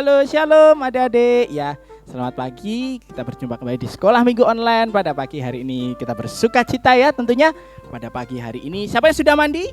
Halo, shalom adik-adik. Ya, selamat pagi. Kita berjumpa kembali di Sekolah Minggu Online pada pagi hari ini. Kita bersuka cita ya tentunya pada pagi hari ini. Siapa yang sudah mandi?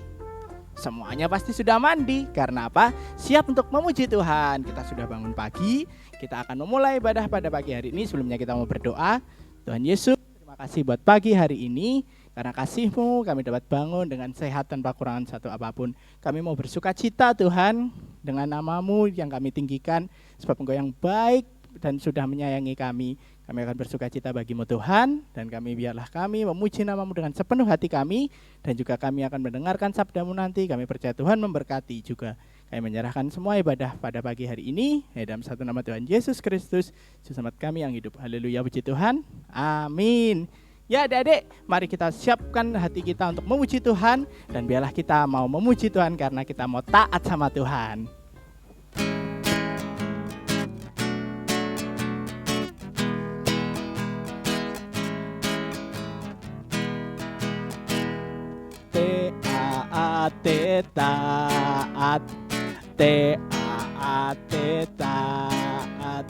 Semuanya pasti sudah mandi. Karena apa? Siap untuk memuji Tuhan. Kita sudah bangun pagi. Kita akan memulai ibadah pada pagi hari ini. Sebelumnya kita mau berdoa. Tuhan Yesus, terima kasih buat pagi hari ini. Karena kasih-Mu kami dapat bangun dengan sehat tanpa kurangan satu apapun. Kami mau bersuka cita Tuhan dengan nama-Mu yang kami tinggikan. Sebab Engkau yang baik dan sudah menyayangi kami. Kami akan bersuka cita bagi-Mu Tuhan. Dan biarlah kami memuji nama-Mu dengan sepenuh hati kami. Dan juga kami akan mendengarkan sabda-Mu nanti. Kami percaya Tuhan memberkati juga. Kami menyerahkan semua ibadah pada pagi hari ini. Dalam satu nama Tuhan Yesus Kristus. Juru selamat kami yang hidup. Haleluya, puji Tuhan. Amin. Ya adik-adik, mari kita siapkan hati kita untuk memuji Tuhan. Dan biarlah kita mau memuji Tuhan karena kita mau taat sama Tuhan. T-A-A-T taat, T-A-A-T taat.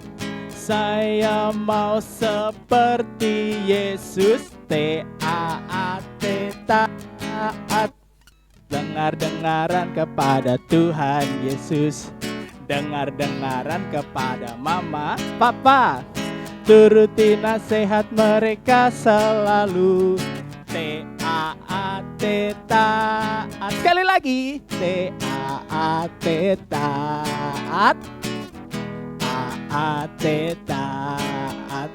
Saya mau seperti Yesus, T-A-A-T taat. Dengar-dengaran kepada Tuhan Yesus, dengar-dengaran kepada mama, papa. Turuti nasihat mereka selalu, T-A-A-T taat. Sekali lagi, T-A-A-T taat, A-A-T taat.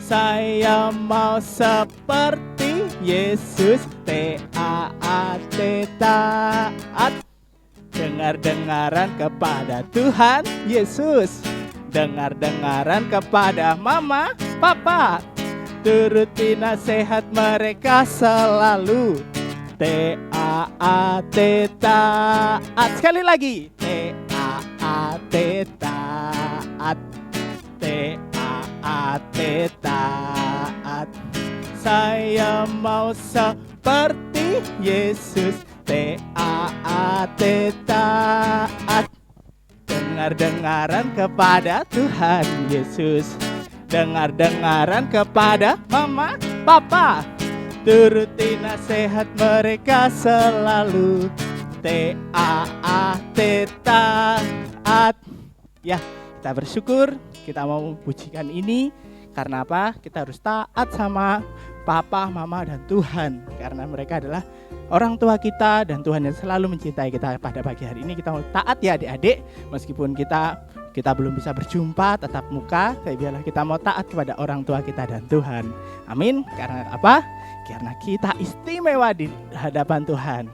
Saya mau seperti Yesus, T-A-A-T taat. Dengar-dengaran kepada Tuhan Yesus, dengar-dengaran kepada mama, papa. Turuti nasihat mereka selalu, T-A-A-T taat. Sekali lagi, T-A-A-T taat, T-A-A-T taat. Saya mau seperti Yesus, T-A-A-T taat. Dengar-dengaran kepada Tuhan Yesus, dengar-dengaran kepada mama, papa. Turuti nasihat mereka selalu, T-A-A-T taat. Ya, kita bersyukur, kita mau pujikan ini. Karena apa? Kita harus taat sama papa, mama, dan Tuhan. Karena mereka adalah orang tua kita dan Tuhan yang selalu mencintai kita. Pada pagi hari ini kita mau taat ya adik-adik. Meskipun kita belum bisa berjumpa tatap muka, tapi biarlah kita mau taat kepada orang tua kita dan Tuhan. Amin. Karena apa? Karena kita istimewa di hadapan Tuhan.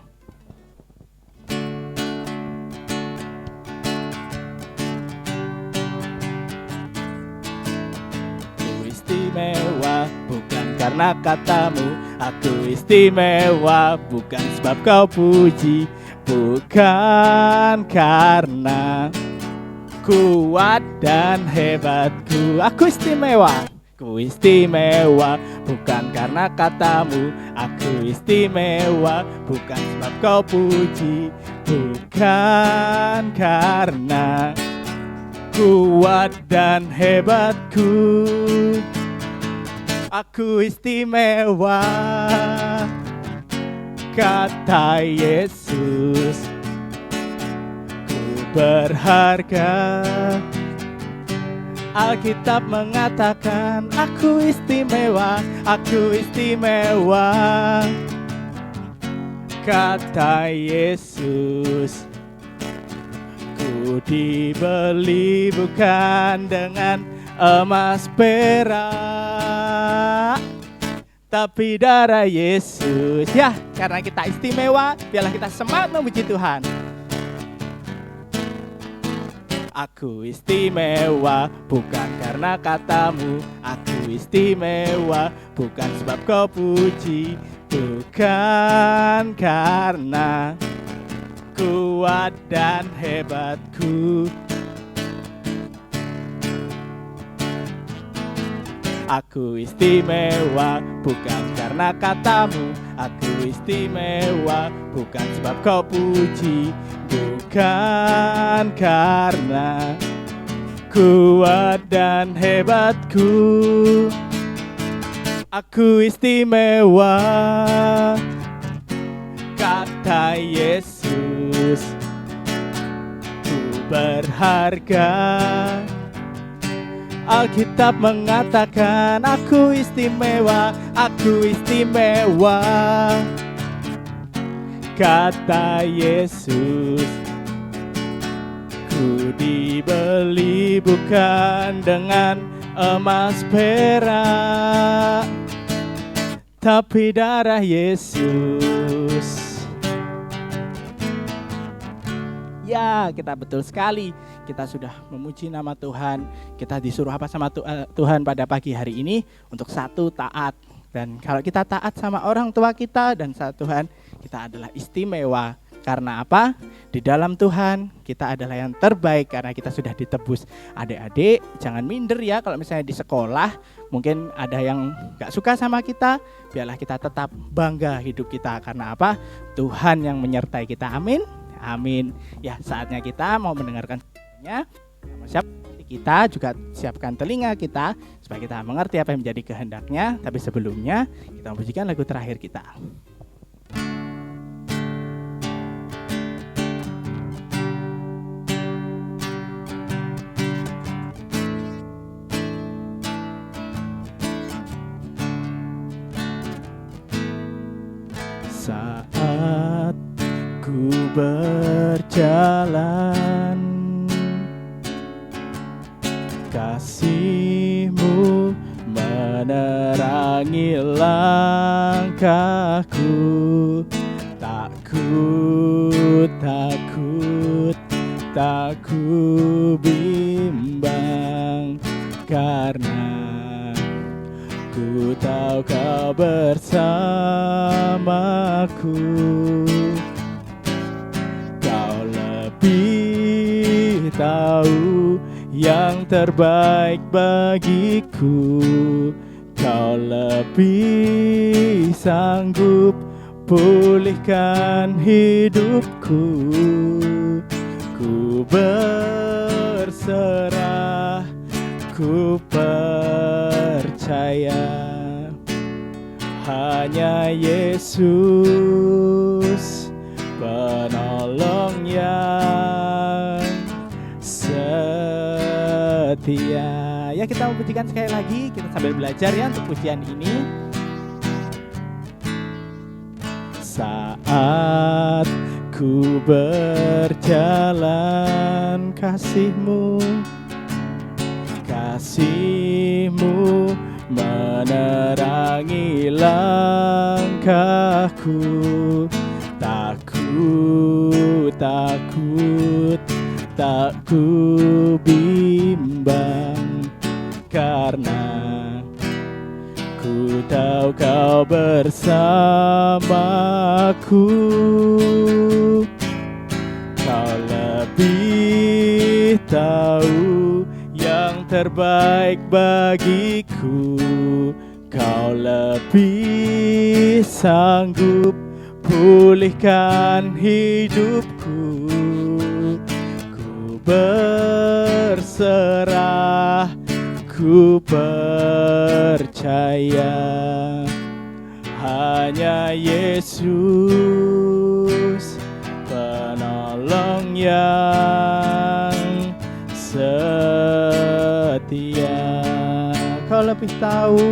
Istimewa bukan karena katamu, aku istimewa bukan sebab kau puji, bukan karena kuat dan hebatku. Aku istimewa, ku istimewa bukan karena katamu, aku istimewa bukan sebab kau puji, bukan karena kuat dan hebatku. Aku istimewa, kata Yesus. Ku berharga. Alkitab mengatakan aku istimewa, aku istimewa. Kata Yesus. Ku dibeli bukan dengan emas perak, tapi darah Yesus. Ya, karena kita istimewa, biarlah kita semangat memuji Tuhan. Aku istimewa bukan karena katamu, aku istimewa bukan sebab kau puji, bukan karena kuat dan hebatku. Aku istimewa bukan karena katamu, aku istimewa bukan sebab kau puji, bukan karena kuat dan hebatku. Aku istimewa, kata Yesus. Ku berharga. Alkitab mengatakan aku istimewa, kata Yesus. Ku dibeli bukan dengan emas perak, tapi darah Yesus. Ya, kita betul sekali. Kita sudah memuji nama Tuhan. Kita disuruh apa sama Tuhan pada pagi hari ini? Untuk satu, taat. Dan kalau kita taat sama orang tua kita dan sama Tuhan, kita adalah istimewa. Karena apa? Di dalam Tuhan kita adalah yang terbaik karena kita sudah ditebus. Adik-adik jangan minder ya kalau misalnya di sekolah mungkin ada yang gak suka sama kita. Biarlah kita tetap bangga hidup kita. Karena apa? Tuhan yang menyertai kita. Amin. Amin. Ya, saatnya kita mau mendengarkan kita juga siapkan telinga kita supaya kita mengerti apa yang menjadi kehendaknya. Tapi sebelumnya kita memujikan lagu terakhir kita. Saat ku berjalan, kasih-Mu menerangi langkahku. Tak ku bimbang, karena ku tahu Kau bersamaku. Kau lebih tahu yang terbaik bagiku. Kau lebih sanggup pulihkan hidupku. Ku berserah, ku percaya hanya Yesus penolong yang setia. Ya, kita memujikan sekali lagi. Kita sambil belajar ya untuk pujian ini. Saat ku berjalan, kasih-Mu menerangi langkahku. Tak ku bimbang, karena ku tahu Kau bersamaku. Kau lebih tahu yang terbaik bagiku. Kau lebih sanggup pulihkan hidupku. Ku berserah, ku percaya hanya Yesus penolong yang setia. Kau lebih tahu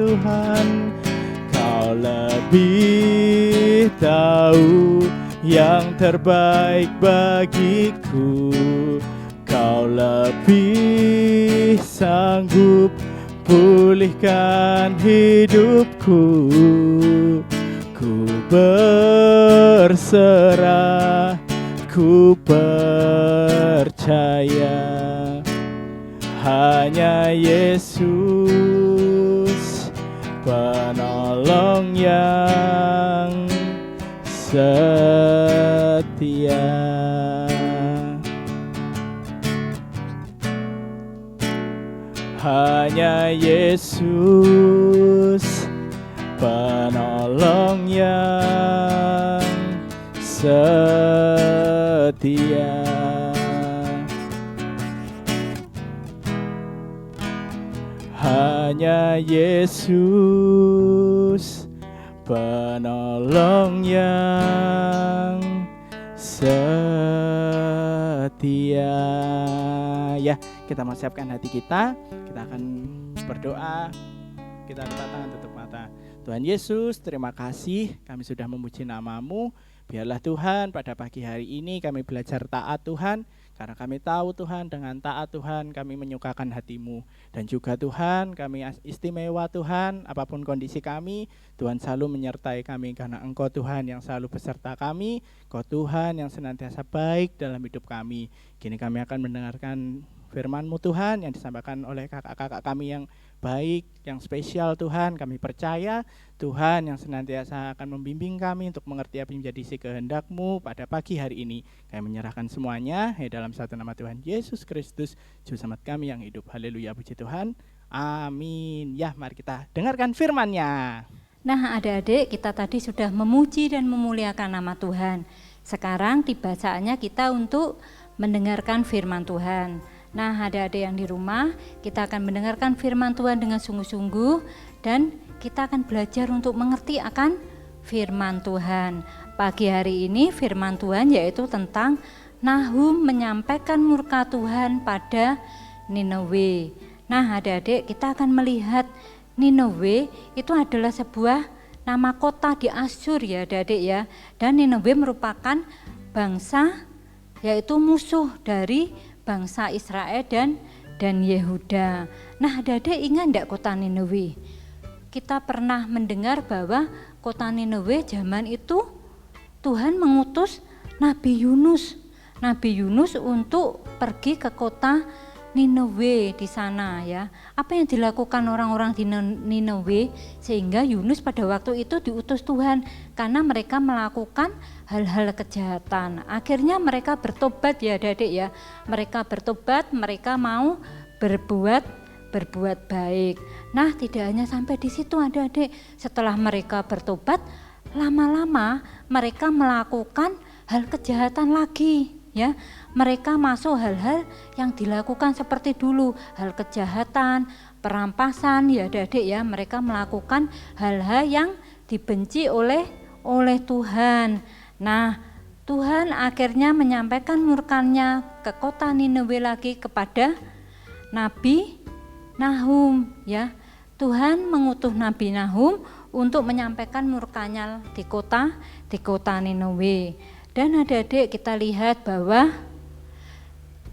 Tuhan, Kau lebih tahu yang terbaik bagiku. Kau lebih sanggup pulihkan hidupku. Ku berserah, ku percaya hanya Yesus penolong yang setia. Hanya Yesus penolong yang setia. hanya Yesus, penolong yang setia. Ya, kita mau siapkan hati kita akan berdoa. Kita angkat tangan, tutup mata. Tuhan Yesus, terima kasih kami sudah memuji nama-Mu. Biarlah Tuhan pada pagi hari ini kami belajar taat Tuhan, karena kami tahu Tuhan dengan taat Tuhan kami menyukakan hati-Mu. Dan juga Tuhan kami istimewa Tuhan, apapun kondisi kami, Tuhan selalu menyertai kami karena Engkau Tuhan yang selalu beserta kami, Engkau Tuhan yang senantiasa baik dalam hidup kami. Kini kami akan mendengarkan firman-Mu Tuhan yang disampaikan oleh kakak-kakak kami yang baik, yang spesial Tuhan. Kami percaya Tuhan yang senantiasa akan membimbing kami untuk mengerti apa yang menjadi isi kehendak-Mu pada pagi hari ini. Kami menyerahkan semuanya dalam satu nama Tuhan Yesus Kristus, Juru Selamat kami yang hidup. Haleluya, puji Tuhan. Amin. Ya, mari kita dengarkan firman-Nya. Nah, adik-adik, kita tadi sudah memuji dan memuliakan nama Tuhan. Sekarang tiba saatnya kita untuk mendengarkan firman Tuhan. Nah, adik-adik yang di rumah, kita akan mendengarkan firman Tuhan dengan sungguh-sungguh dan kita akan belajar untuk mengerti akan firman Tuhan. Pagi hari ini firman Tuhan yaitu tentang Nahum menyampaikan murka Tuhan pada Niniwe. Nah, adik-adik, kita akan melihat Niniwe itu adalah sebuah nama kota di Asyur ya, adik-adik ya. Dan Niniwe merupakan bangsa yaitu musuh dari bangsa Israel dan Yehuda. Nah, adik-adik ingat enggak kota Niniwe? Kita pernah mendengar bahwa kota Niniwe zaman itu Tuhan mengutus Nabi Yunus untuk pergi ke kota Niniwe di sana ya. Apa yang dilakukan orang-orang di Niniwe sehingga Yunus pada waktu itu diutus Tuhan karena mereka melakukan hal-hal kejahatan. Akhirnya mereka bertobat ya adik-adik ya. Mereka bertobat, mereka mau berbuat baik. Nah, tidak hanya sampai di situ adik-adik. Setelah mereka bertobat, lama-lama mereka melakukan hal kejahatan lagi ya. Mereka masuk hal-hal yang dilakukan seperti dulu, hal kejahatan, perampasan ya adik-adik ya. Mereka melakukan hal-hal yang dibenci oleh Tuhan. Nah, Tuhan akhirnya menyampaikan murkanya ke kota Niniwe lagi kepada Nabi Nahum ya. Tuhan mengutus Nabi Nahum untuk menyampaikan murkanya di kota Niniwe. Dan adik-adik kita lihat bahwa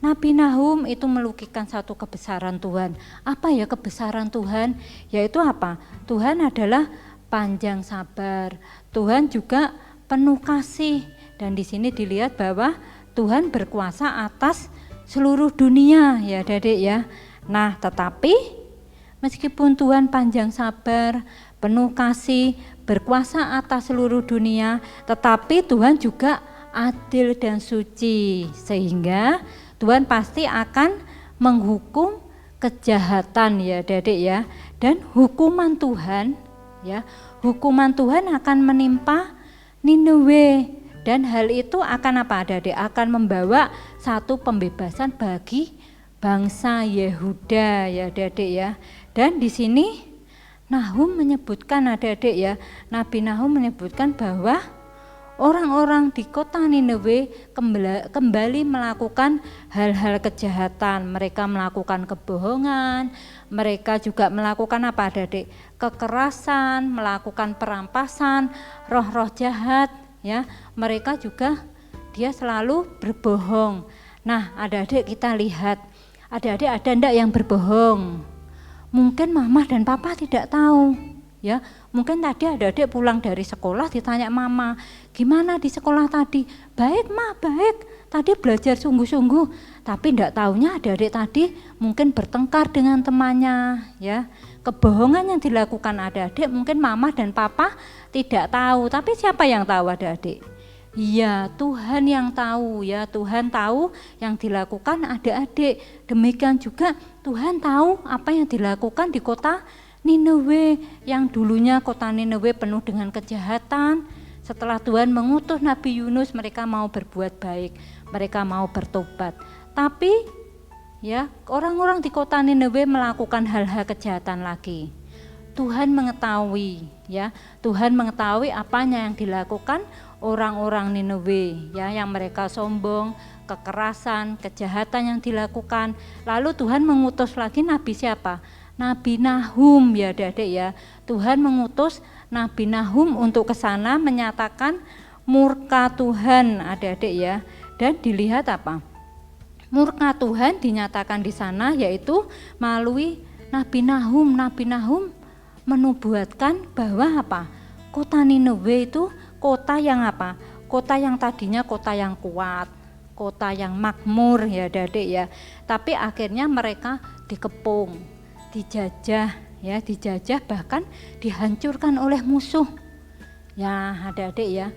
Nabi Nahum itu melukiskan satu kebesaran Tuhan. Apa ya kebesaran Tuhan? Yaitu apa? Tuhan adalah panjang sabar. Tuhan juga penuh kasih. Dan di sini dilihat bahwa Tuhan berkuasa atas seluruh dunia ya adik-adik ya. Nah, tetapi meskipun Tuhan panjang sabar, penuh kasih, berkuasa atas seluruh dunia, tetapi Tuhan juga adil dan suci. Sehingga Tuhan pasti akan menghukum kejahatan ya adik-adik ya. Dan hukuman Tuhan ya, hukuman Tuhan akan menimpa Niniwe. Dan hal itu akan apa adik-adik? Akan membawa satu pembebasan bagi bangsa Yehuda ya adik-adik ya. Dan di sini Nahum menyebutkan adik-adik ya, Nabi Nahum menyebutkan bahwa orang-orang di kota Niniwe kembali melakukan hal-hal kejahatan. Mereka melakukan kebohongan, mereka juga melakukan apa adik-adik? Kekerasan, melakukan perampasan, roh-roh jahat ya. Mereka juga dia selalu berbohong. Nah, adik-adik kita lihat, adik-adik ada enggak yang berbohong? Mungkin mama dan papa tidak tahu ya. Mungkin tadi adik-adik pulang dari sekolah ditanya mama, gimana di sekolah tadi? Baik ma, baik, tadi belajar sungguh-sungguh. Tapi tidak taunya adik-adik tadi mungkin bertengkar dengan temannya ya. Kebohongan yang dilakukan adik-adik mungkin mama dan papa tidak tahu. Tapi siapa yang tahu adik-adik? Iya, Tuhan yang tahu ya. Tuhan tahu yang dilakukan adik-adik. Demikian juga Tuhan tahu apa yang dilakukan di kota Niniwe, yang dulunya kota Niniwe penuh dengan kejahatan. Setelah Tuhan mengutus Nabi Yunus, mereka mau berbuat baik, mereka mau bertobat. Tapi ya, orang-orang di kota Niniwe melakukan hal-hal kejahatan lagi. Tuhan mengetahui, ya, Tuhan mengetahui apanya yang dilakukan orang-orang Niniwe, ya, yang mereka sombong, kekerasan, kejahatan yang dilakukan. Lalu Tuhan mengutus lagi nabi siapa? Nabi Nahum, ya Adik-adik ya. Tuhan mengutus Nabi Nahum untuk ke sana menyatakan murka Tuhan, Adik-adik ya. Dan dilihat apa? Murka Tuhan dinyatakan di sana yaitu melalui Nabi Nahum. Nabi Nahum menubuatkan bahwa apa? Kota Niniwe itu kota yang apa? Kota yang tadinya kota yang kuat, kota yang makmur, ya Adik-adik ya. Tapi akhirnya mereka dikepung, dijajah, ya, dijajah bahkan dihancurkan oleh musuh. Ya, Adik-adik ya.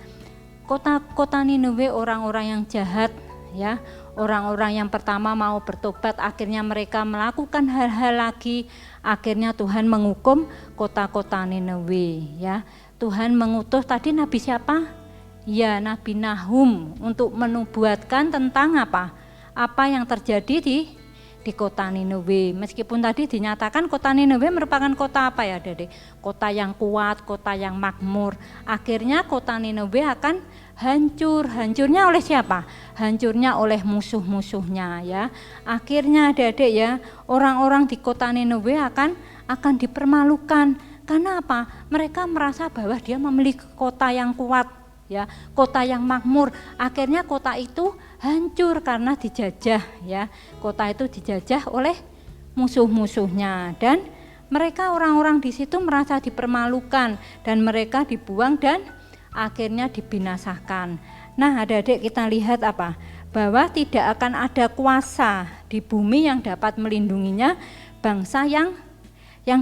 Kota Niniwe orang-orang yang jahat, ya. Orang-orang yang pertama mau bertobat, akhirnya mereka melakukan hal-hal lagi. Akhirnya Tuhan menghukum kota-kota Niniwe, ya. Tuhan mengutus tadi nabi siapa? Ya, Nabi Nahum untuk menubuatkan tentang apa? Apa yang terjadi di kota Niniwe. Meskipun tadi dinyatakan kota Niniwe merupakan kota apa ya, Dede? Kota yang kuat, kota yang makmur. Akhirnya kota Niniwe akan hancur. Hancurnya oleh siapa? Hancurnya oleh musuh-musuhnya, ya. Akhirnya Adik-adik ya, orang-orang di kota Niniwe akan dipermalukan. Karena apa? Mereka merasa bahwa dia memiliki kota yang kuat, ya, kota yang makmur. Akhirnya kota itu hancur karena dijajah, ya. Kota itu dijajah oleh musuh-musuhnya dan mereka orang-orang di situ merasa dipermalukan dan mereka dibuang dan akhirnya dibinasakan. Nah, Adik-adik kita lihat apa? Bahwa tidak akan ada kuasa di bumi yang dapat melindunginya bangsa yang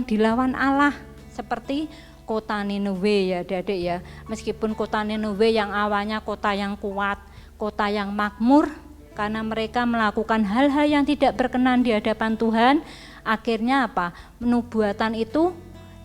dilawan Allah seperti kota Niniwe, ya Adik-adik ya. Meskipun kota Niniwe yang awalnya kota yang kuat, kota yang makmur, karena mereka melakukan hal-hal yang tidak berkenan di hadapan Tuhan, akhirnya apa? Penubuatan itu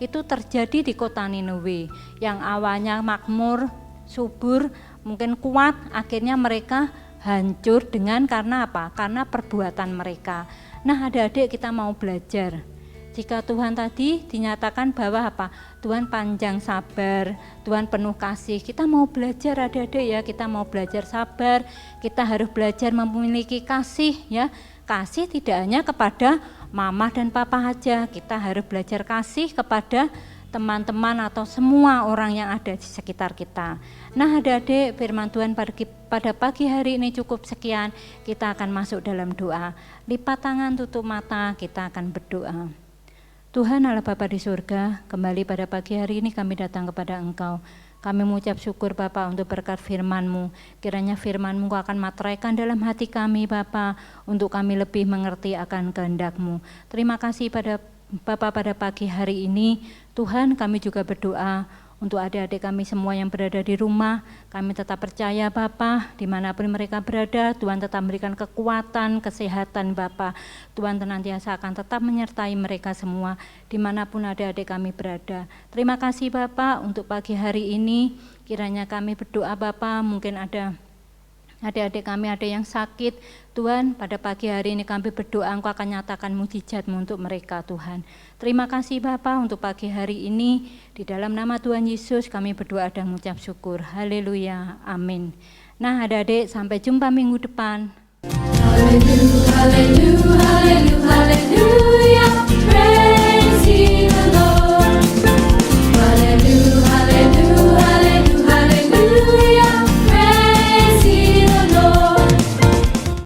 terjadi di kota Niniwe yang awalnya makmur, subur, mungkin kuat, akhirnya mereka hancur karena apa? Karena perbuatan mereka. Nah, Adik-adik kita mau belajar. Jika Tuhan tadi dinyatakan bahwa apa? Tuhan panjang sabar, Tuhan penuh kasih. Kita mau belajar Adik-adik ya, kita mau belajar sabar. Kita harus belajar memiliki kasih ya. Kasih tidak hanya kepada mama dan papa aja, kita harus belajar kasih kepada teman-teman atau semua orang yang ada di sekitar kita. Nah, Adik-adik, firman Tuhan pada pagi hari ini cukup sekian. Kita akan masuk dalam doa. Lipat tangan, tutup mata, kita akan berdoa. Tuhan Allah Bapa di surga, kembali pada pagi hari ini kami datang kepada Engkau. Kami mengucap syukur Bapa untuk berkat firman-Mu. Kiranya firman-Mu akan materaikan dalam hati kami Bapa, untuk kami lebih mengerti akan kehendak-Mu. Terima kasih pada Bapa pada pagi hari ini. Tuhan, kami juga berdoa untuk adik-adik kami semua yang berada di rumah. Kami tetap percaya Bapa, dimanapun mereka berada, Tuhan tetap memberikan kekuatan, kesehatan Bapa. Tuhan senantiasa akan tetap menyertai mereka semua, dimanapun adik-adik kami berada. Terima kasih Bapa untuk pagi hari ini. Kiranya kami berdoa Bapa, mungkin ada adik-adik kami ada yang sakit, Tuhan pada pagi hari ini kami berdoa Engkau akan nyatakan mujizat-Mu untuk mereka Tuhan. Terima kasih Bapa untuk pagi hari ini, di dalam nama Tuhan Yesus kami berdoa dan mengucap syukur. Haleluya, amin. Nah adik-adik sampai jumpa minggu depan. Haleluya, haleluya, haleluya, haleluya.